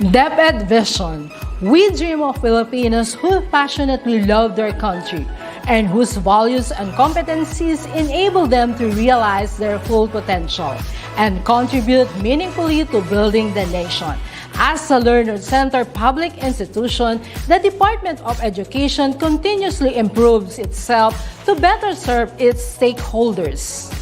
DepEd Vision. We dream of Filipinos who passionately love their country and whose values and competencies enable them to realize their full potential and contribute meaningfully to building the nation. As a learner-centered public institution, the Department of Education continuously improves itself to better serve its stakeholders.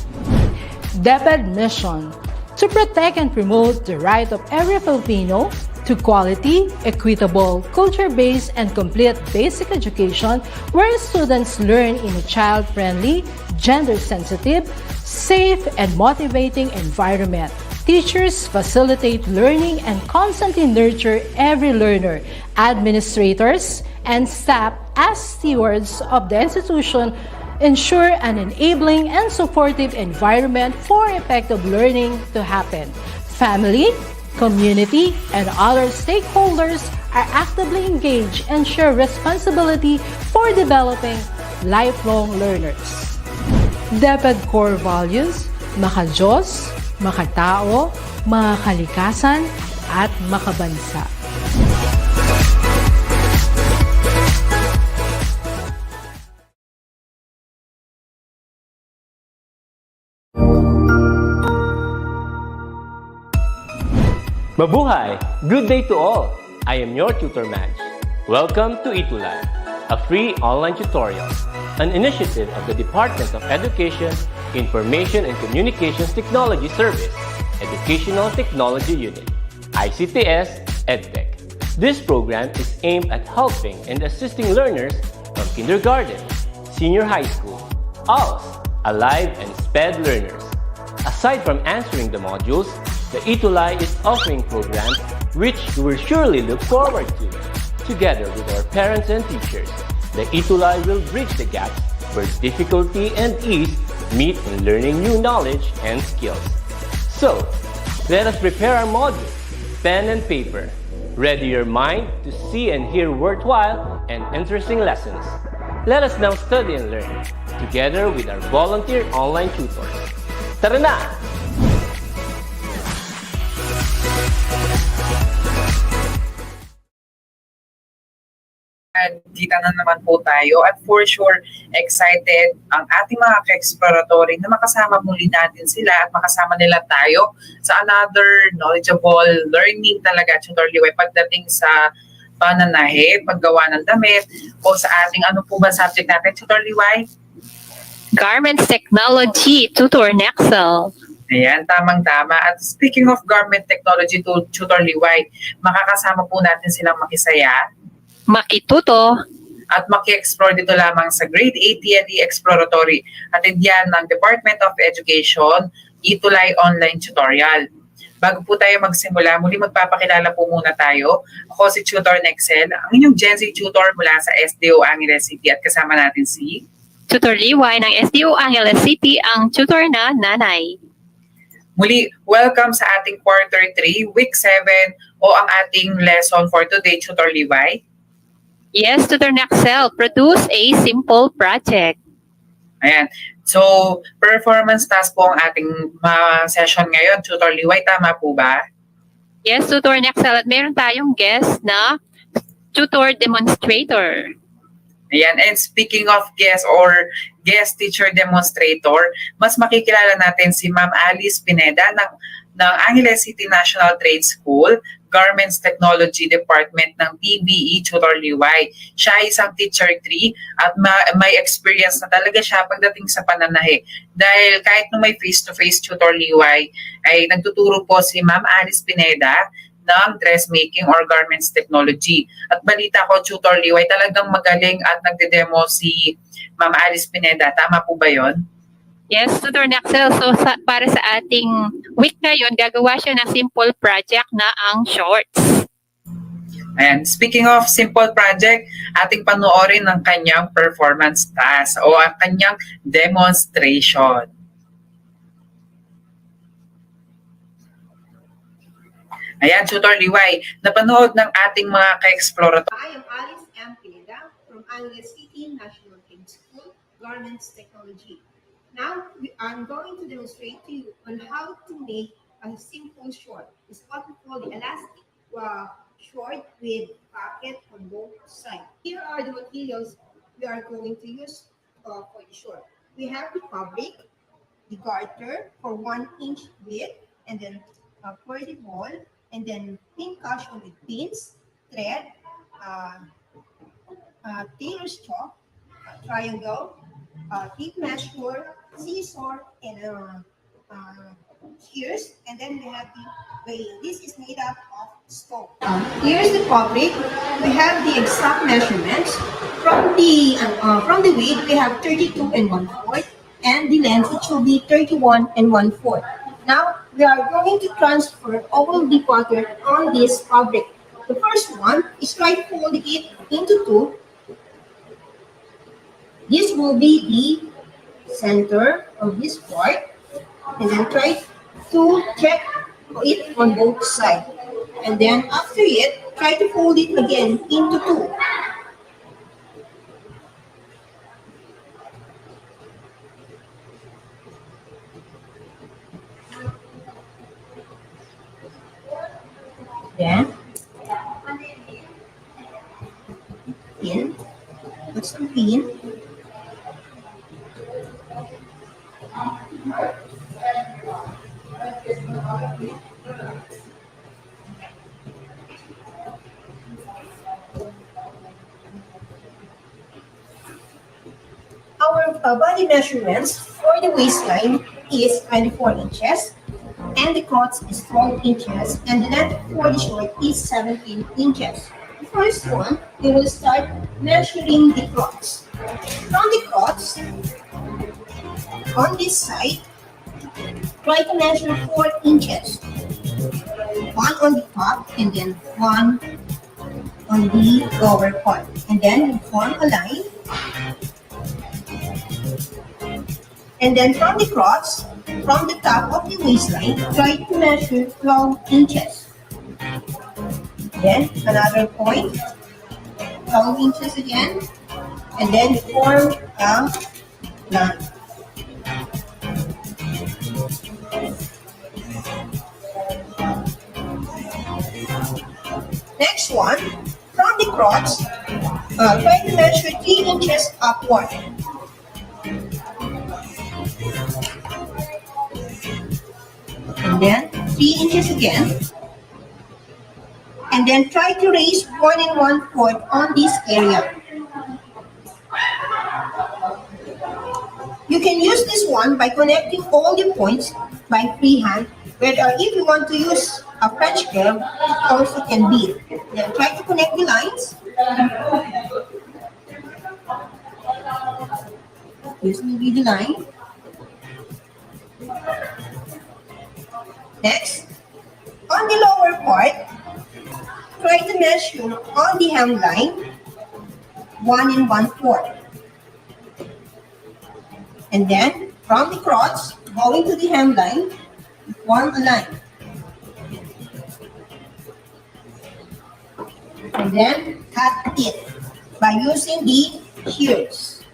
DepEd mission: to protect and promote the right of every Filipino to quality, equitable, culture-based, and complete basic education where students learn in a child-friendly, gender-sensitive, safe, and motivating environment. Teachers facilitate learning and constantly nurture every learner. Administrators and staff, as stewards of the institution, ensure an enabling and supportive environment for effective learning to happen. Family, community, and other stakeholders are actively engaged and share responsibility for developing lifelong learners. DepEd core values: maka-Diyos, makatao, makakalikasan, at makabansa. Mabuhay! Good day to all! I am your tutor Madge. Welcome to ETUlay, a free online tutorial, an initiative of the Department of Education, Information and Communications Technology Service, Educational Technology Unit, ICTS EdTech. This program is aimed at helping and assisting learners from kindergarten, senior high school, ALS, Alive, and SPED learners. Aside from answering the modules, the ETUlay is offering programs which you will surely look forward to. Together with our parents and teachers, the ETUlay will bridge the gaps where difficulty and ease meet in learning new knowledge and skills. So, let us prepare our modules, pen and paper. Ready your mind to see and hear worthwhile and interesting lessons. Let us now study and learn, together with our volunteer online tutors. Tara na! Kita na naman po tayo at for sure excited ang ating mga ka-exploratory na makasama muli natin sila at makasama nila tayo sa another knowledgeable learning talaga tutorial pagdating sa pananahe, paggawa ng damit o sa ating ano po ba subject natin tutorial? Garments Technology Tutor Nexel. Ayan, tamang-tama. At speaking of Garment Technology Tutor Liway, makakasama po natin silang makisaya, makituto, at maki-explore dito lamang sa Grade 8 TLE Exploratory at yan ng Department of Education, ETUlay Online Tutorial. Bago po tayo magsimula, muli magpapakilala po muna tayo. Ako si Tutor Nexel, ang inyong Gen Z tutor mula sa SDO Angeles City at kasama natin si Tutor Liway ng SDO Angeles City, ang tutor na nanay. Muli, welcome sa ating Quarter 3, Week 7 o ang ating lesson for today, Tutor Liway. Yes, Tutor Nexel, produce a simple project. Ayan. So, performance task po ang ating session ngayon. Tutor Liway, tama po ba? Yes, Tutor Nexel, at meron tayong guest na tutor demonstrator. Ayan. And speaking of guest or guest teacher demonstrator, mas makikilala natin si Ma'am Alice Pineda ng Angeles City National Trade School, Garments Technology Department ng PBE Tutor Liway. Siya ay isang teacher 3 at may experience na talaga siya pagdating sa pananahe. Dahil kahit nung may face-to-face Tutor Liway, ay nagtuturo po si Ma'am Alice Pineda ng dressmaking or garments technology. At balita ko, Tutor Liway, talagang magaling at nagde-demo si Ma'am Alice Pineda. Tama po ba yon? Yes, Tutor Nexel. So, para sa ating week ngayon, gagawa siya ng simple project na ang shorts. And speaking of simple project, ating panoorin ng kanyang performance task o ang kanyang demonstration. Ayan, Tutor Liway, napanood ng ating mga ka-explorator. I am Alice M. Pineda from Angeles City National Trade School, Garments Technology. Now, I'm going to demonstrate to you on how to make a simple short. It's what we call the elastic short with pocket on both sides. Here are the materials we are going to use for the short. We have the fabric, the garter for 1 inch width, and then for the ball, and then pin cushion with pins, thread, uh, tailor's chalk, triangle, tape measure, scissor, and uh, shears. And then we have the weighing. This is made up of stone. Here's the fabric. We have the exact measurements. From the weight, we have 32 and 1/4, and the length it should be 31 and 1/4. Now we are going to transfer all the pattern on this fabric. The first one is try to fold it into two. This will be the center of this part, and then try to check it on both sides. And then after it, try to fold it again into two. Then, pin, put some pin. Our body measurements for the waistline is 24 inches, and the crotch is 12 inches, and the length for the short is 17 inches. The first one, we will start measuring the crotch. From the crotch, on this side, try to measure 4 inches. One on the top, and then one on the lower part. And then we form a line. And then from the crotch, from the top of the waistline, try to measure 12 inches. Then another point, 12 inches again, and then form a line. Next one, from the crotch, try to measure 3 inches upward. And then 3 inches again. And then try to raise 1 and 1/4 on this area. You can use this one by connecting all the points by freehand. But if you want to use a French curve, it also can be. Then try to connect the lines. Here's maybe the line. Next, on the lower part, try to measure on the hemline 1 and 1/4. And then from the crotch, going to the hemline, form a line. And then cut it by using the shears.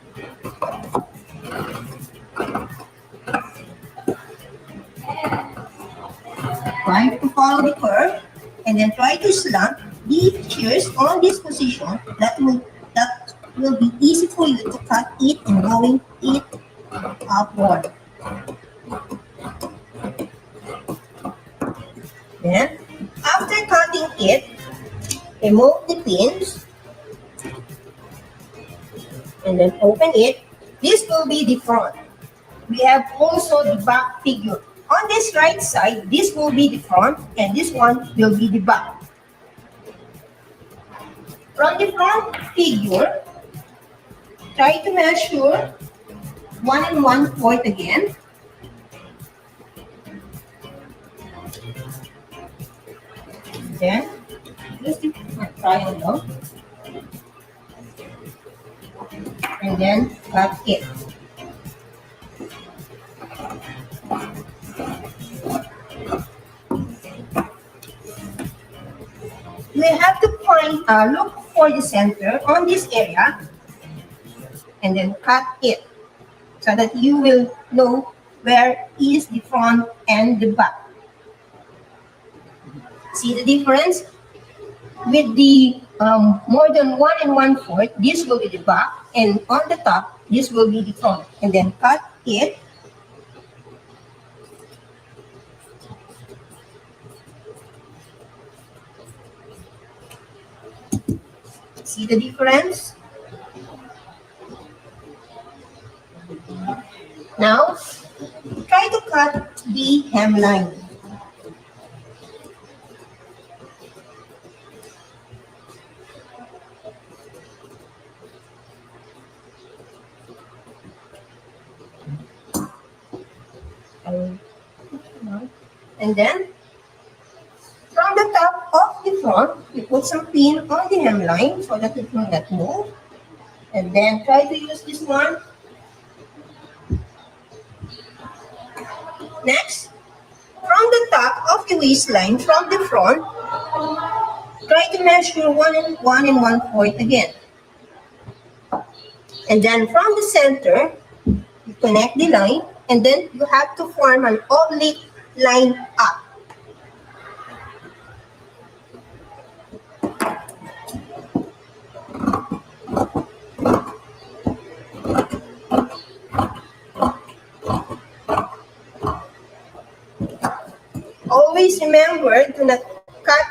Try to follow the curve, and then try to slant the shears on this position. That will be easy for you to cut it and going it upward. Then, after cutting it, remove the pins, and then open it. This will be the front. We have also the back figure. On this right side, this will be the front, and this one will be the back. From the front figure, try to measure 1 and 1/4 again. Then, use the triangle. And then cut it. We have to look for the center on this area, and then cut it so that you will know where is the front and the back. See the difference? with the more than 1 1/4, this will be the back, and on the top, this will be the front. And then cut it. See the difference? Now, try to cut the hemline. And then, from the top of the front, you put some pin on the hemline so that it will not move. And then try to use this one. Next, from the top of the waistline, from the front, try to measure 1 1/4 again. And then from the center, you connect the line, and then you have to form an oblique line up. Always remember to not cut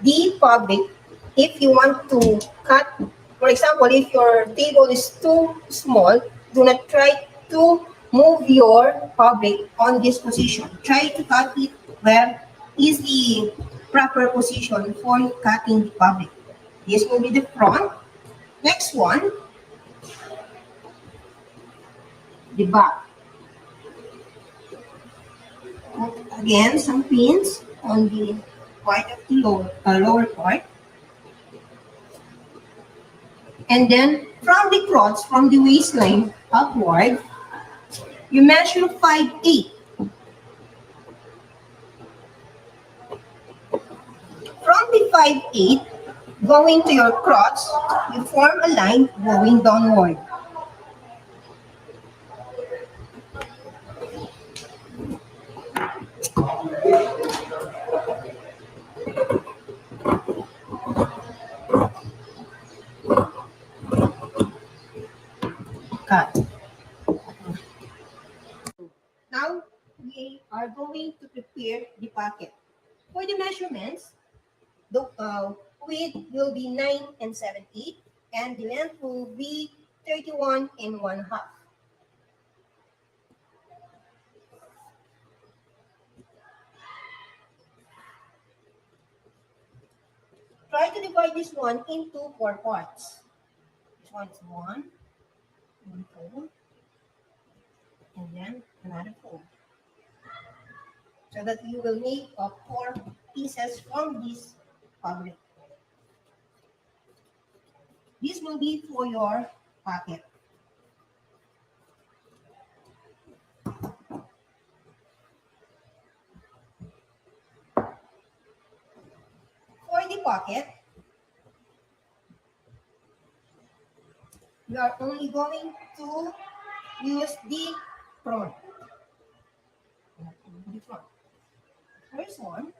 the fabric if you want to cut. For example, if your table is too small, do not try to move your fabric on this position. Try to cut it where is the proper position for cutting the fabric. This will be the front. Next one, the back. Put again some pins on the part of the lower part. And then from the crotch, from the waistline upward, you measure 5/8. From the 5/8, going to your crotch, you form a line going downward. Cut. Now, we are going to prepare the pocket. For the measurements, the width will be 9 7/8, and the length will be 31 1/2. Try to divide this one into 4 parts. This one is one fold, and then another fold. So that you will make 4 pieces from this fabric. This will be for your pocket. For the pocket, we are only going to use the front. The front. First one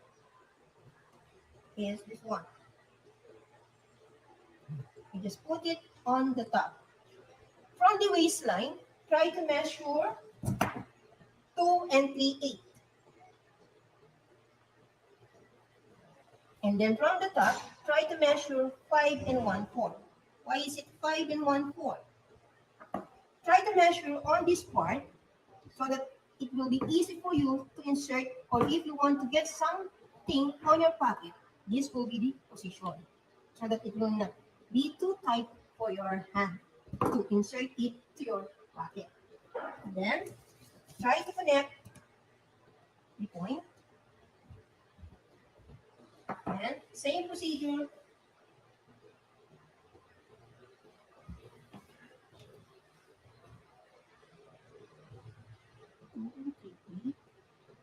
is this one. You just put it on the top. From the waistline, try to measure 2 3/8. And then from the top, try to measure 5 1/4. Why is it 5 1/4? Try to measure on this part so that it will be easy for you to insert, or if you want to get something on your pocket, this will be the position so that it will not be too tight for your hand to insert it to your pocket. And then try to connect the point. And same procedure.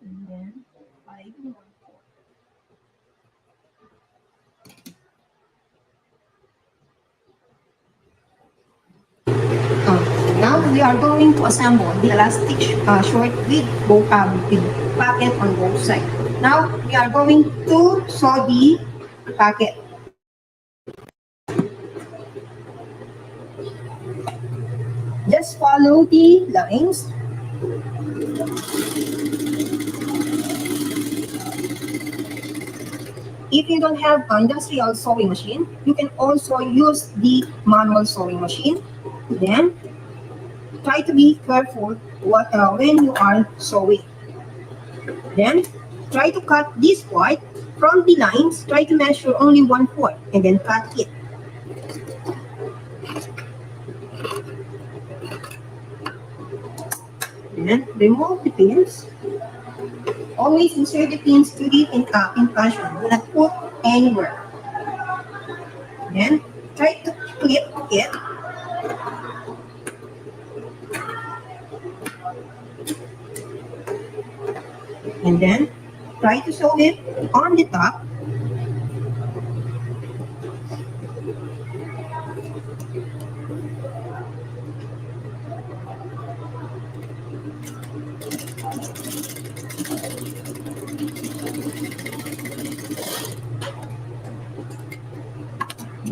And then 5 1/4. Now we are going to assemble the elastic short with pocket on both sides. Now we are going to sew the pocket. follow the lines. If you don't have an industrial sewing machine, you can also use the manual sewing machine. Then, try to be careful when you are sewing. Then, try to cut this part from the lines. Try to measure only 1/4 and then cut it. Then, remove the pins. Always insert the pins to the pin fashion. Do not put anywhere. Then, try to clip it. And then, try to sew it on the top.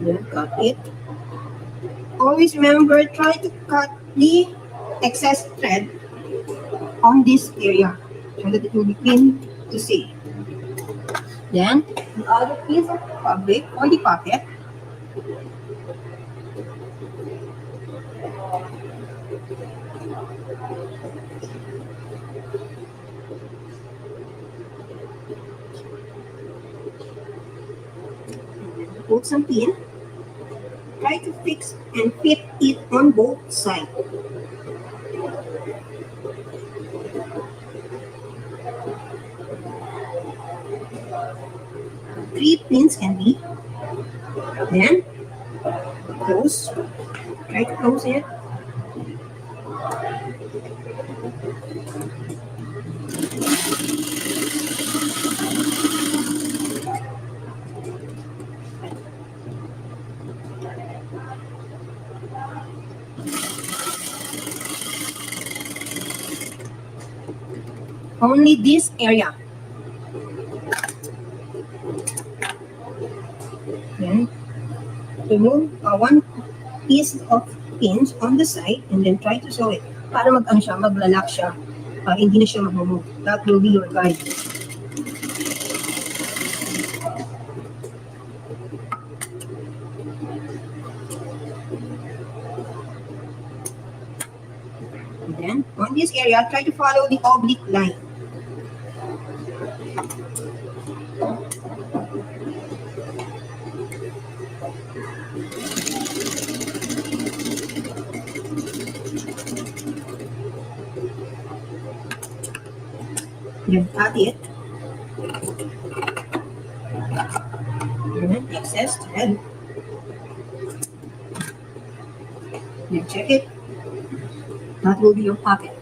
Then, cut it. Always remember, try to cut the excess thread on this area so that it will be clean to see. Then, the other piece of fabric or the pocket. Put some pin. Try to fix and fit it on both sides. Three pins can be. Then, close. Try to close it. Only this area. Then, remove one piece of pins on the side and then try to sew it. Para maglalak siya. Hindi na siya mag-move. That will be your guide. And then, on this area, try to follow the oblique line. Then cut it. Then excess thread. Then check it. That will be your pocket.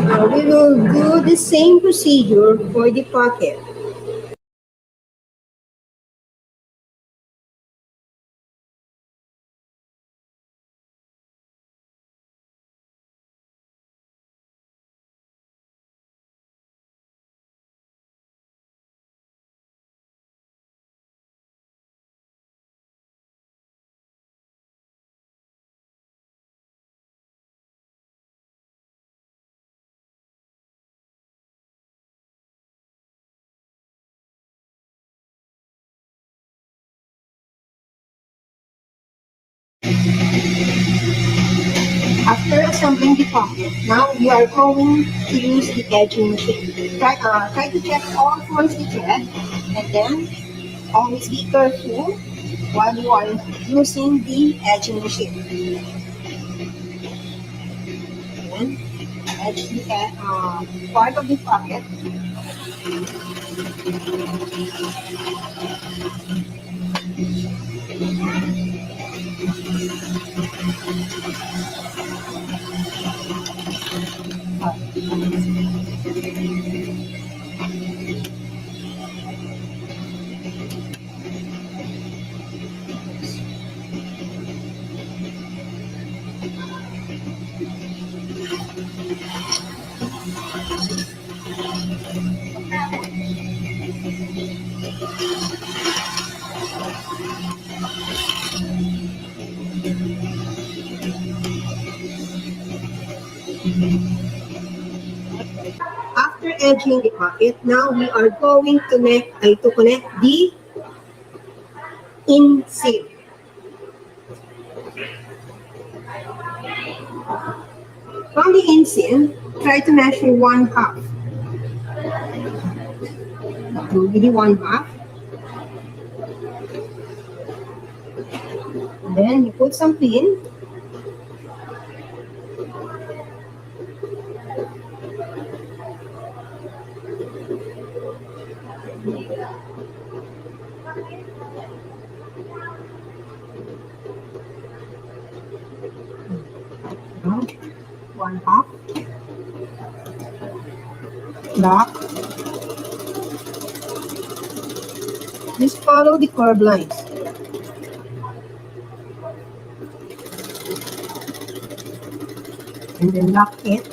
Now we will do the same procedure for the pocket. After assembling the pocket, now we are going to use the edging machine. Try to check all first the thread and then always be careful while you are using the edging machine. Then edge the part of the pocket. After edging the pocket, now we are going to connect the inseam. From the inseam, try to measure 1/2. Really 1/2. Then you put some pin. Now, 1/2. Lock. Just follow the curved lines. And then lock it.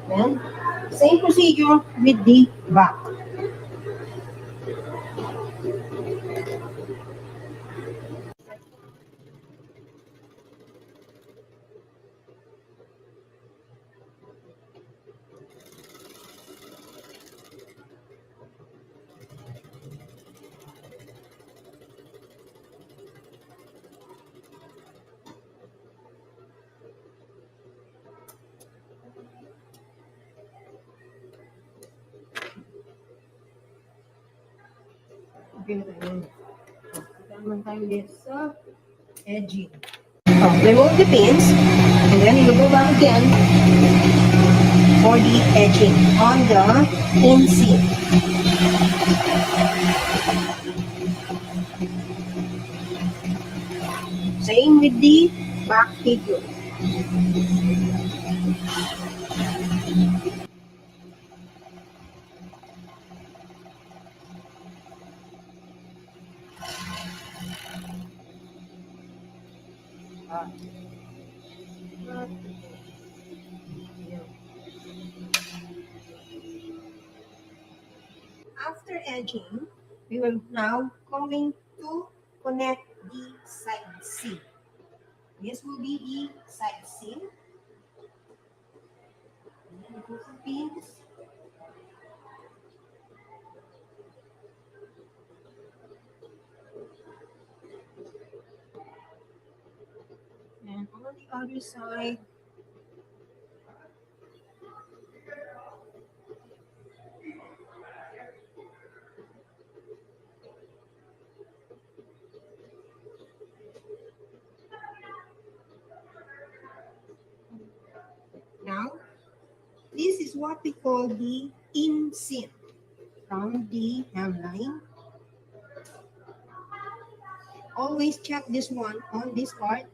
Then, same procedure with the back. Okay, naman tayo ulit sa edging. Remove the pins, and then you go back again for the edging on the inseam. Same with the back figure. After edging, we will now going to connect the side seam. This will be the side seam. And then put some pins. And on the other side, now, this is what we call the inseam from the hemline. Always check this one on this part.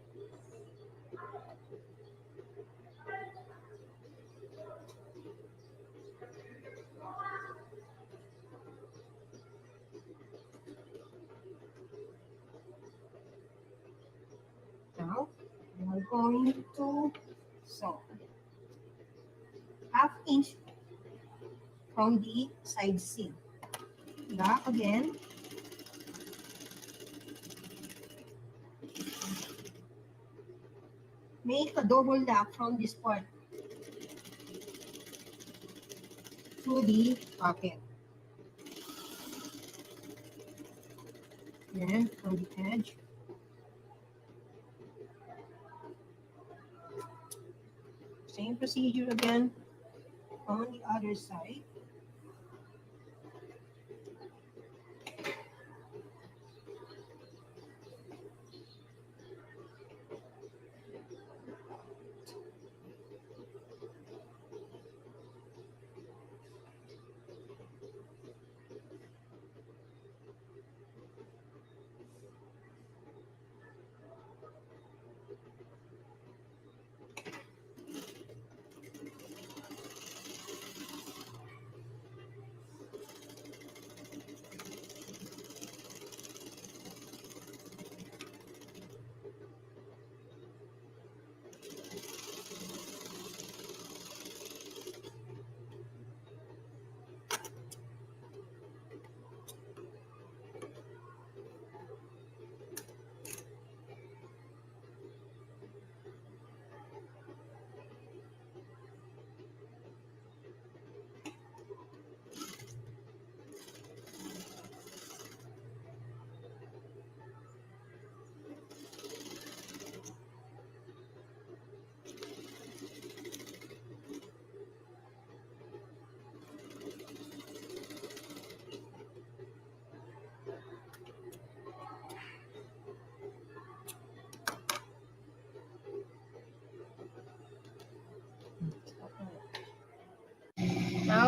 Now, we are going to sew 1/2 inch from the side seam. Back again. Make a double lock from this part to the pocket. Then from the edge, same procedure again on the other side.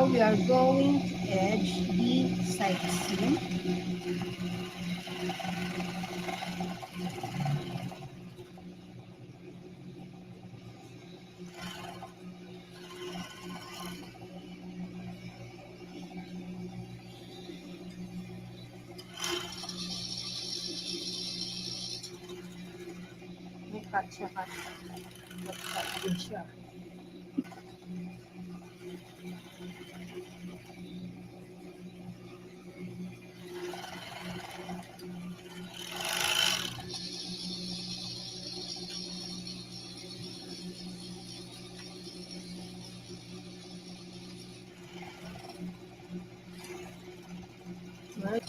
Now we are going to edge the side seam. May cut siya. Cut din siya. Right.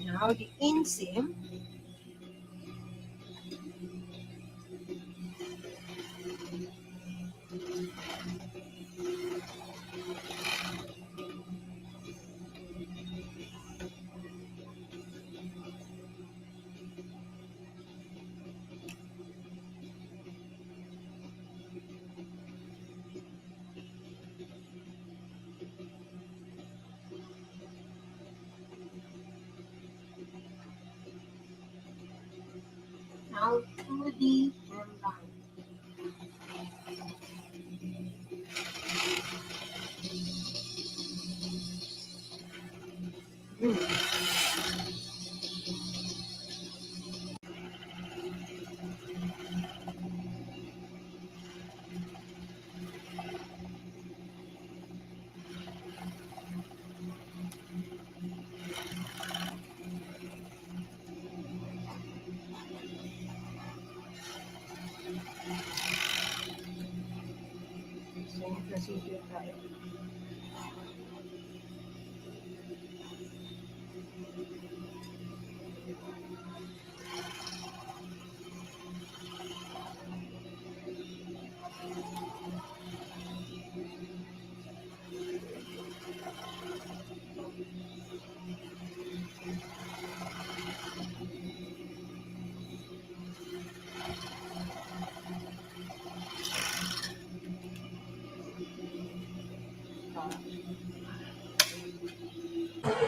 Now the inseam. Now to the hemline. Same procedure tayo.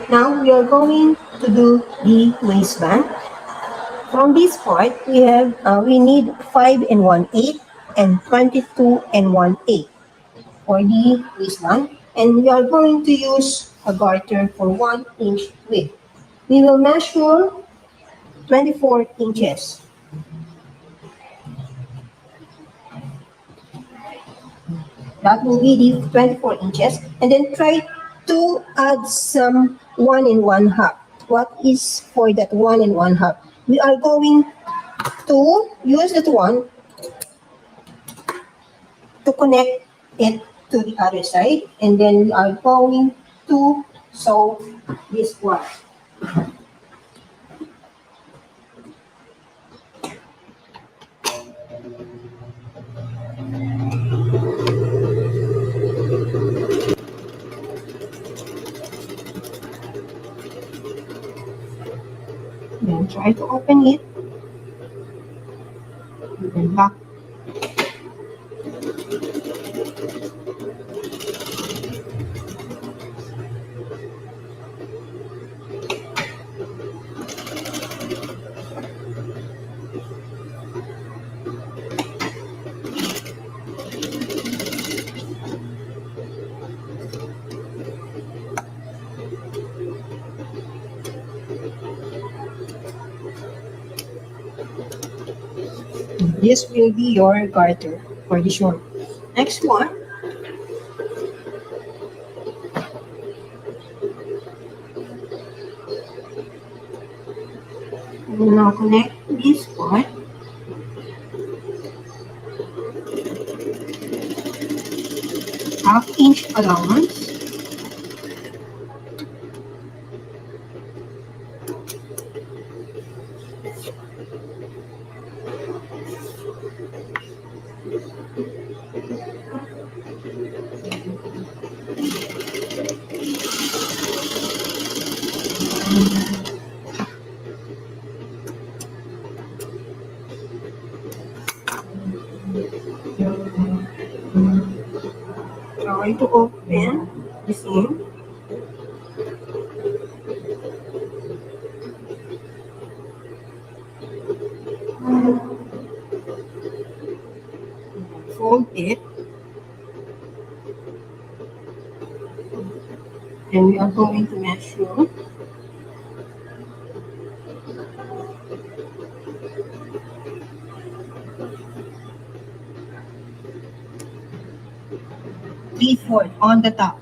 Now we are going to do the waistband. From this part, we need 5 and 1/8 and 22 and 1/8 for the waistband. And we are going to use a garter for 1 inch width. We will measure 24 inches. That will be the 24 inches. And then try to add some 1 1/2. What is for that 1 1/2? We are going to use that one to connect it to the other side, and then we are going to sew this one. Then try to open it, and back. This will be your garter for the short. Next one. We will now connect this part. Half-inch allowance. try to open the same. Fold it. And we are going to measure 3/4 on the top.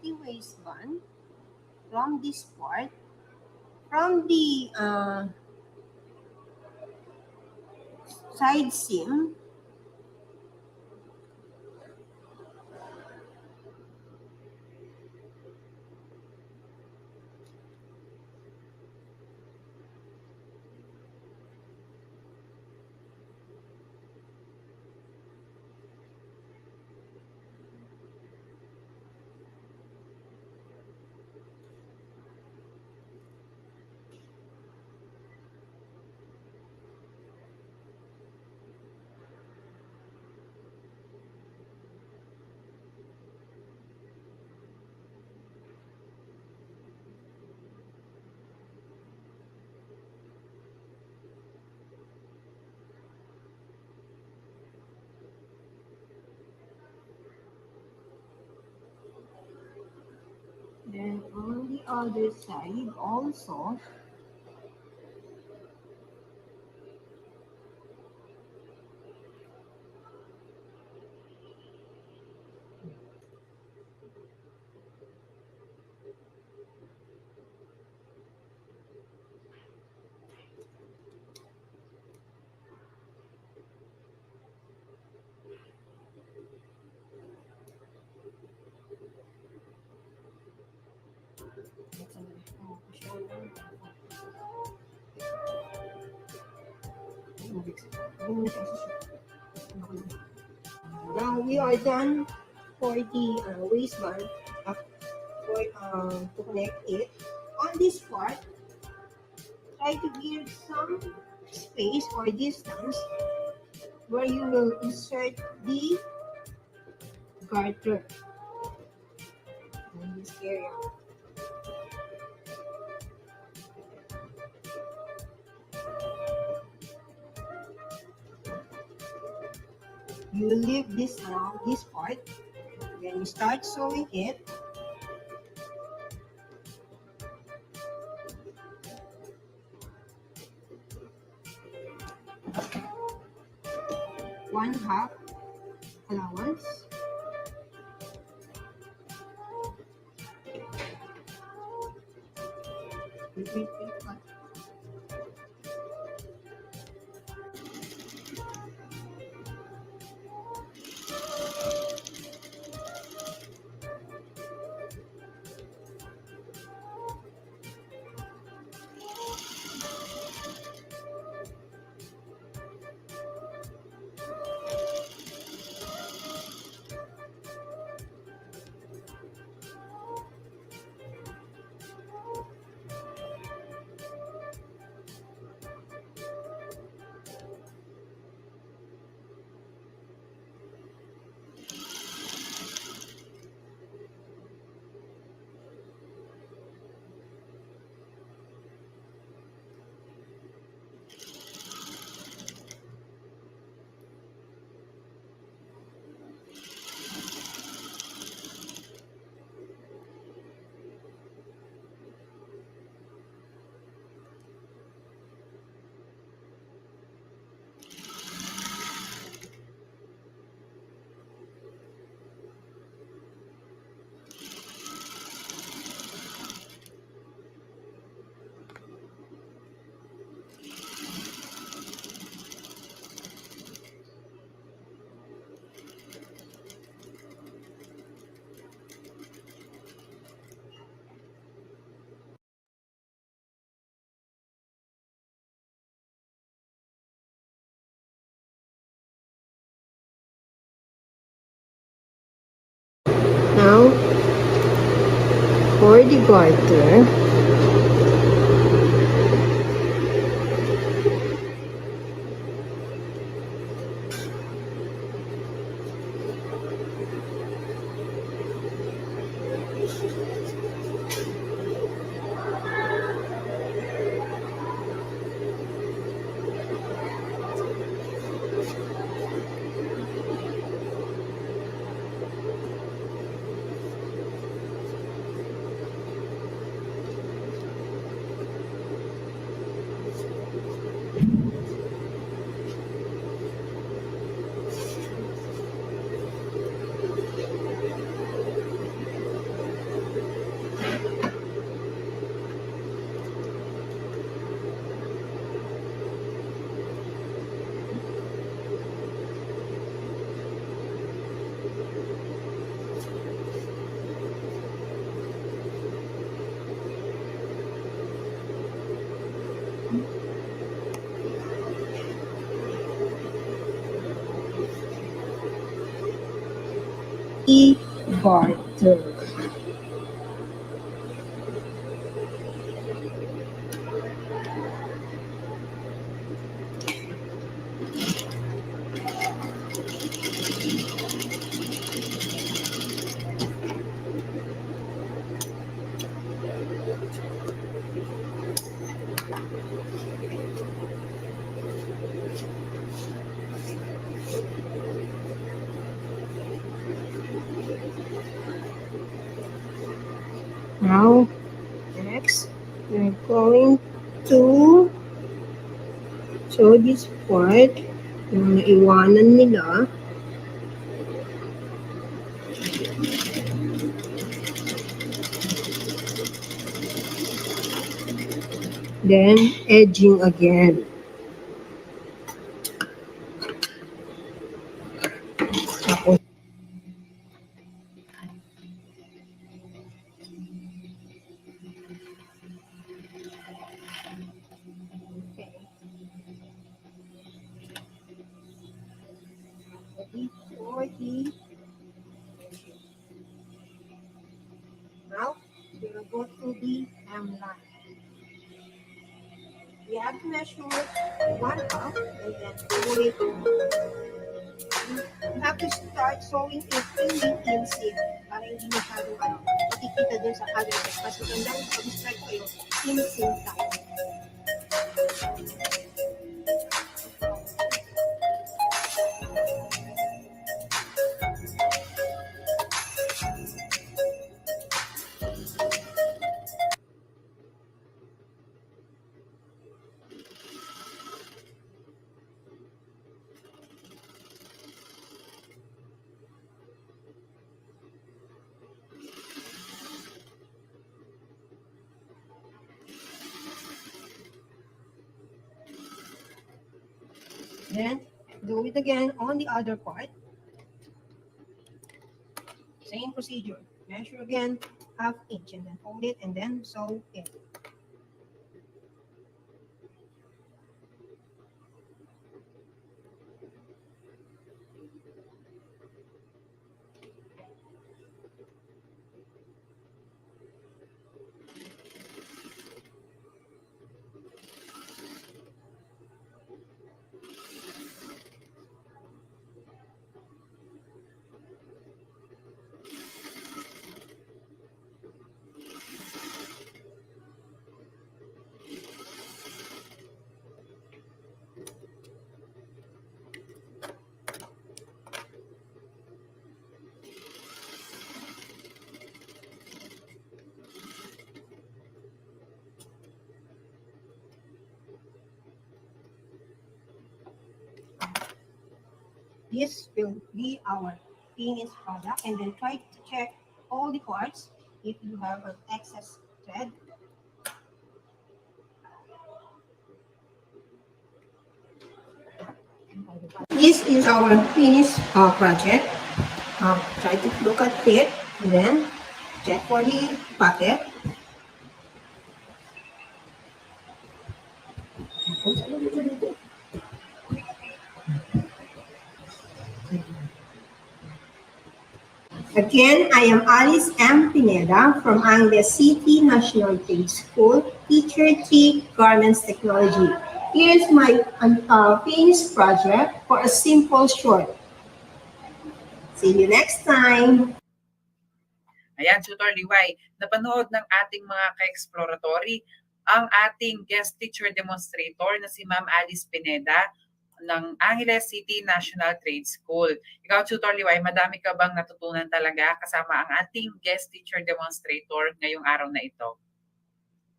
The waistband from this part, from the side seam, then on the other side also. Now we are done for the waistband to connect it. On this part, try to give some space or distance where you will insert the garter in this area. You will leave this around this part. When you start sewing it, one half allowance. Wait. for the garter. E-garter. Now, next, we're going to show this part, yung naiwanan nila. Then, edging again. Tapos, ready for the, now, we will go to the line. We have to measure 1 half and then fold it. You have to start sewing it in the inseam para hindi masyadong makikita dun sa other side. Mas maganda yung pag-strike ko yung inseam tayo. Then, do it again on the other part. Same procedure. Measure again, ½ inch, and then fold it, and then sew it. This will be our finished product, and then try to check all the parts if you have an excess thread. This is our finished project. Try to look at it and then check for the pocket. Again, I am Alice M. Pineda from Angeles City National Trade School, Teacher 3, Garments Technology. Here's my finished project for a simple short. See you next time! Ayan, Tutor Liway, napanood ng ating mga ka-exploratory ang ating guest teacher demonstrator na si Ma'am Alice Pineda ng Angeles City National Trade School. Ikaw, Tutor Liway, madami ka bang natutunan talaga kasama ang ating guest teacher demonstrator ngayong araw na ito?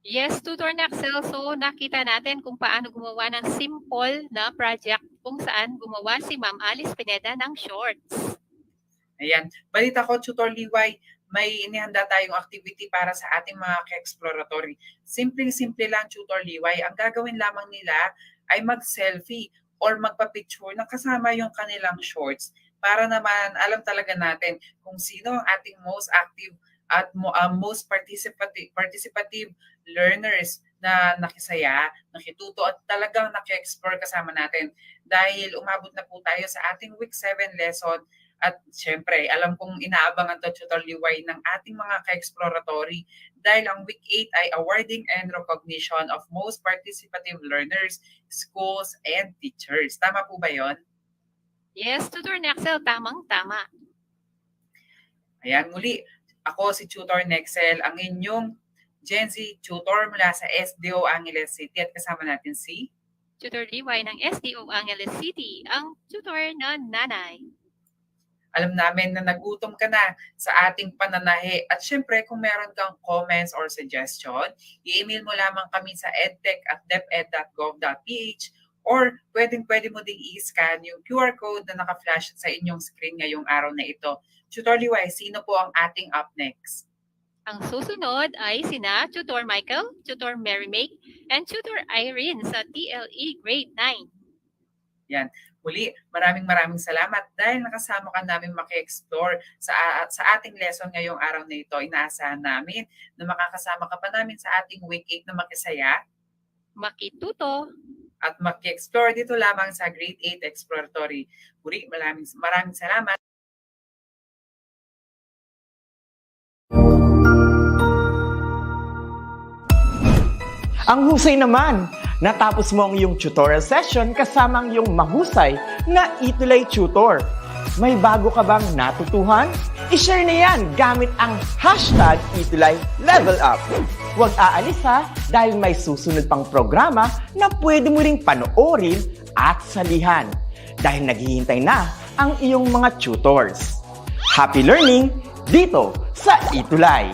Yes, Tutor Naxel. So nakita natin kung paano gumawa ng simple na project kung saan gumawa si Ma'am Alice Pineda ng shorts. Ayan, balita ko, Tutor Liway, may inihanda tayong activity para sa ating mga ka-exploratory. Simpleng-simple lang, Tutor Liway. Ang gagawin lamang nila ay mag-selfie or magpa-picture na kasama yung kanilang shorts para naman alam talaga natin kung sino ang ating most active at most participative learners na nakisaya, nakituto at talagang naki-explore kasama natin. Dahil umabot na po tayo sa ating week 7 lesson. At syempre, alam kong inaabangan to, Tutor Liway, ng ating mga ka-exploratory dahil ang Week 8 ay awarding and recognition of most participative learners, schools, and teachers. Tama po ba yon? Yes, Tutor Naxel, tamang-tama. Ayan, muli, ako si Tutor Nexel, ang inyong Gen Z tutor mula sa SDO Angeles City at kasama natin si Tutor Liway ng SDO Angeles City, ang tutor na nanay. Alam namin na nagutom ka na sa ating pananahi. At syempre, kung meron kang comments or suggestion, i-email mo lamang kami sa edtech@deped.gov.ph or pwede mo ding i-scan yung QR code na naka-flash sa inyong screen ngayong araw na ito. Tutor Liway, sino po ang ating up next? Ang susunod ay sina Tutor Michael, Tutor Mary May, and Tutor Irene sa TLE Grade 9. Yan. Muli, maraming salamat dahil nakasama ka namin maki-explore sa ating lesson ngayong araw na ito. Inaasahan namin na makakasama ka pa namin sa ating week 8 na makisaya, makituto, at maki-explore dito lamang sa Grade 8 Exploratory. Muli, maraming salamat. Ang husay naman! Natapos mo ang iyong tutorial session kasama ang iyong mahusay na ETUlay tutor. May bago ka bang natutuhan? I-share na yan gamit ang hashtag #ETUlayLevelUp. Huwag aalis ha dahil may susunod pang programa na pwede mo ring panoorin at salihan dahil naghihintay na ang iyong mga tutors. Happy learning dito sa ETUlay!